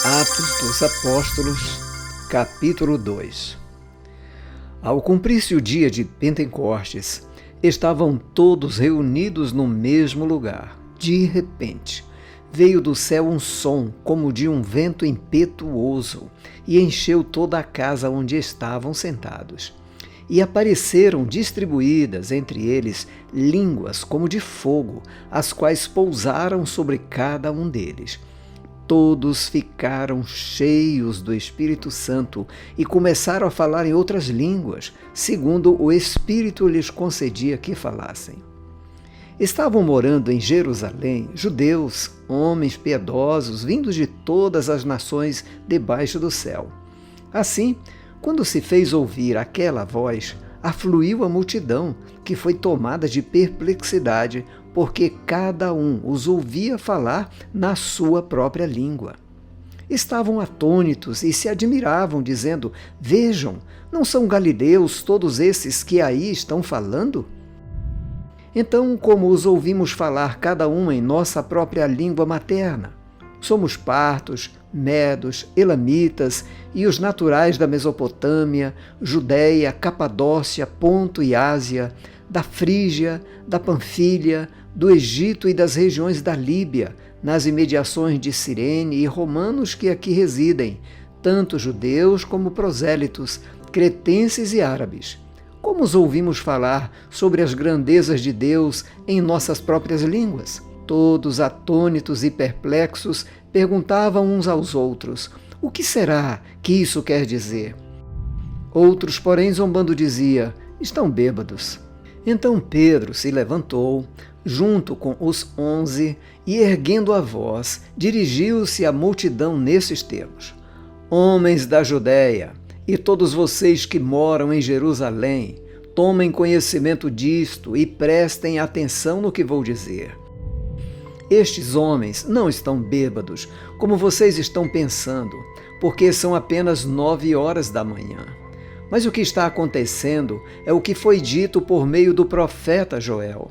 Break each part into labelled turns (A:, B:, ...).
A: Atos dos Apóstolos, capítulo 2. Ao cumprir-se o dia de Pentecostes, estavam todos reunidos no mesmo lugar. De repente, veio do céu um som como de um vento impetuoso e encheu toda a casa onde estavam sentados. E apareceram distribuídas entre eles línguas como de fogo, as quais pousaram sobre cada um deles. Todos ficaram cheios do Espírito Santo e começaram a falar em outras línguas, segundo o Espírito lhes concedia que falassem. Estavam morando em Jerusalém judeus, homens piedosos, vindos de todas as nações debaixo do céu. Assim, quando se fez ouvir aquela voz, afluiu a multidão, que foi tomada de perplexidade, porque cada um os ouvia falar na sua própria língua. Estavam atônitos e se admiravam, dizendo: Vejam, não são galileus todos esses que aí estão falando? Então, como os ouvimos falar cada um em nossa própria língua materna? Somos partos, medos, elamitas e os naturais da Mesopotâmia, Judéia, Capadócia, Ponto e Ásia, da Frígia, da Panfilha, do Egito e das regiões da Líbia, nas imediações de Cirene e romanos que aqui residem, tanto judeus como prosélitos, cretenses e árabes. Como os ouvimos falar sobre as grandezas de Deus em nossas próprias línguas? Todos atônitos e perplexos perguntavam uns aos outros: o que será que isso quer dizer? Outros, porém, zombando, dizia: estão bêbados. Então Pedro se levantou, junto com os 11, e erguendo a voz, dirigiu-se à multidão nesses termos: Homens da Judéia, e todos vocês que moram em Jerusalém, tomem conhecimento disto e prestem atenção no que vou dizer. Estes homens não estão bêbados, como vocês estão pensando, porque são apenas 9 horas da manhã. Mas o que está acontecendo é o que foi dito por meio do profeta Joel.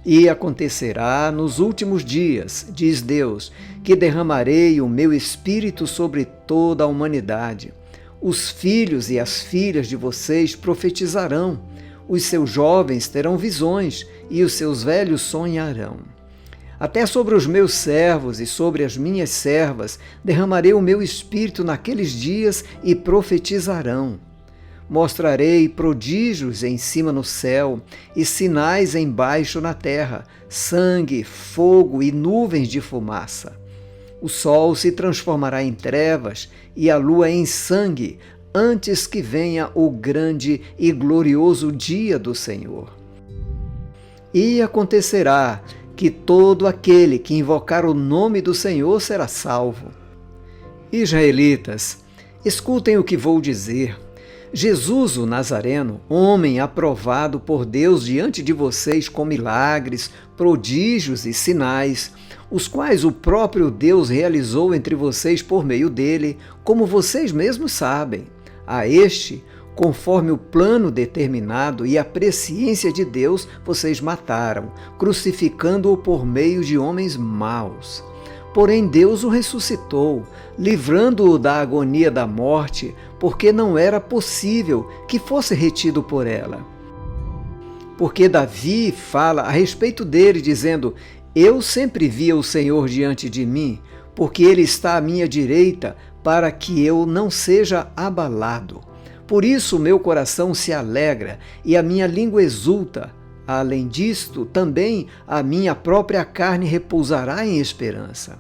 A: E acontecerá nos últimos dias, diz Deus, que derramarei o meu espírito sobre toda a humanidade. Os filhos e as filhas de vocês profetizarão, os seus jovens terão visões e os seus velhos sonharão. Até sobre os meus servos e sobre as minhas servas derramarei o meu espírito naqueles dias e profetizarão. Mostrarei prodígios em cima no céu e sinais embaixo na terra, sangue, fogo e nuvens de fumaça. O sol se transformará em trevas e a lua em sangue, antes que venha o grande e glorioso dia do Senhor. E acontecerá que todo aquele que invocar o nome do Senhor será salvo. Israelitas, escutem o que vou dizer. Jesus, o Nazareno, homem aprovado por Deus diante de vocês com milagres, prodígios e sinais, os quais o próprio Deus realizou entre vocês por meio dele, como vocês mesmos sabem. A este, conforme o plano determinado e a presciência de Deus, vocês mataram, crucificando-o por meio de homens maus. Porém Deus o ressuscitou, livrando-o da agonia da morte, porque não era possível que fosse retido por ela. Porque Davi fala a respeito dele, dizendo: Eu sempre via o Senhor diante de mim, porque ele está à minha direita, para que eu não seja abalado. Por isso o meu coração se alegra e a minha língua exulta. Além disto, também a minha própria carne repousará em esperança.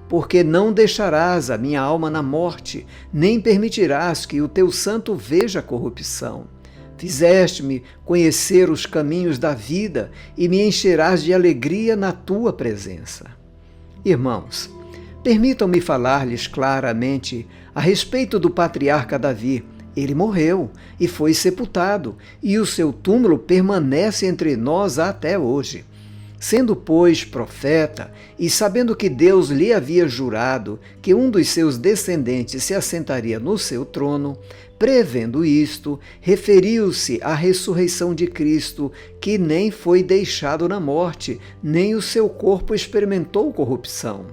A: Porque não deixarás a minha alma na morte, nem permitirás que o teu santo veja a corrupção. Fizeste-me conhecer os caminhos da vida e me encherás de alegria na tua presença. Irmãos, permitam-me falar-lhes claramente a respeito do patriarca Davi. Ele morreu e foi sepultado, e o seu túmulo permanece entre nós até hoje. Sendo, pois, profeta, e sabendo que Deus lhe havia jurado que um dos seus descendentes se assentaria no seu trono, prevendo isto, referiu-se à ressurreição de Cristo, que nem foi deixado na morte, nem o seu corpo experimentou corrupção.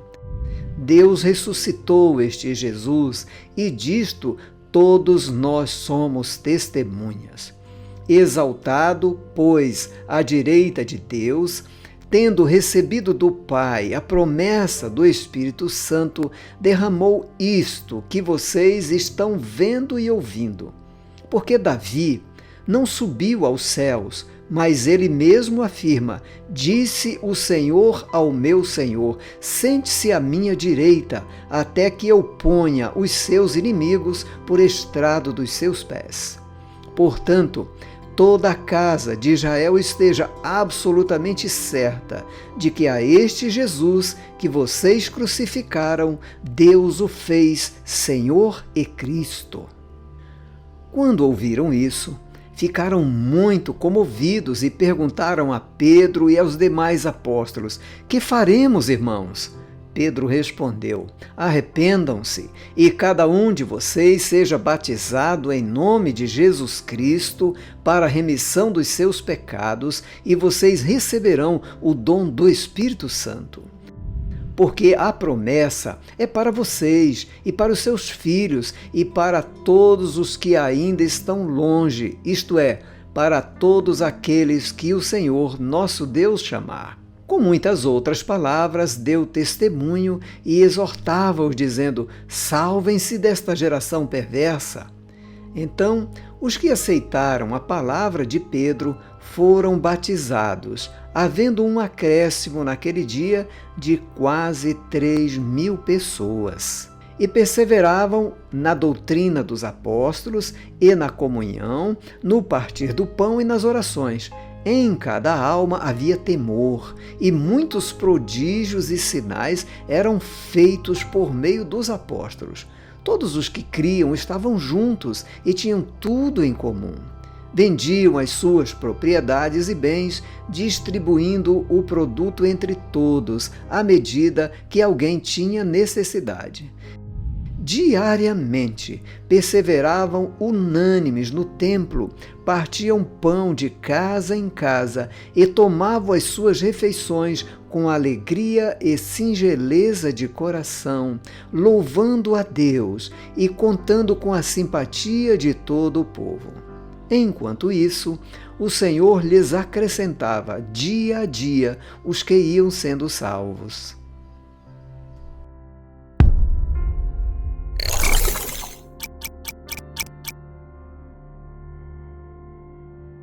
A: Deus ressuscitou este Jesus e disto todos nós somos testemunhas. Exaltado, pois, à direita de Deus, tendo recebido do Pai a promessa do Espírito Santo, derramou isto que vocês estão vendo e ouvindo. Porque Davi não subiu aos céus, mas ele mesmo afirma: disse o Senhor ao meu Senhor, sente-se à minha direita, até que eu ponha os seus inimigos por estrado dos seus pés. Portanto, toda a casa de Israel esteja absolutamente certa de que a este Jesus que vocês crucificaram, Deus o fez Senhor e Cristo. Quando ouviram isso, ficaram muito comovidos e perguntaram a Pedro e aos demais apóstolos: que faremos, irmãos? Pedro respondeu: arrependam-se e cada um de vocês seja batizado em nome de Jesus Cristo para a remissão dos seus pecados e vocês receberão o dom do Espírito Santo. Porque a promessa é para vocês e para os seus filhos e para todos os que ainda estão longe, isto é, para todos aqueles que o Senhor nosso Deus chamar. Com muitas outras palavras, deu testemunho e exortava-os, dizendo: salvem-se desta geração perversa. Então, os que aceitaram a palavra de Pedro foram batizados, havendo um acréscimo naquele dia de quase 3.000 pessoas. E perseveravam na doutrina dos apóstolos e na comunhão, no partir do pão e nas orações. Em cada alma havia temor, e muitos prodígios e sinais eram feitos por meio dos apóstolos. Todos os que criam estavam juntos e tinham tudo em comum. Vendiam as suas propriedades e bens, distribuindo o produto entre todos, à medida que alguém tinha necessidade. Diariamente perseveravam unânimes no templo, partiam pão de casa em casa e tomavam as suas refeições com alegria e singeleza de coração, louvando a Deus e contando com a simpatia de todo o povo. Enquanto isso, o Senhor lhes acrescentava dia a dia os que iam sendo salvos.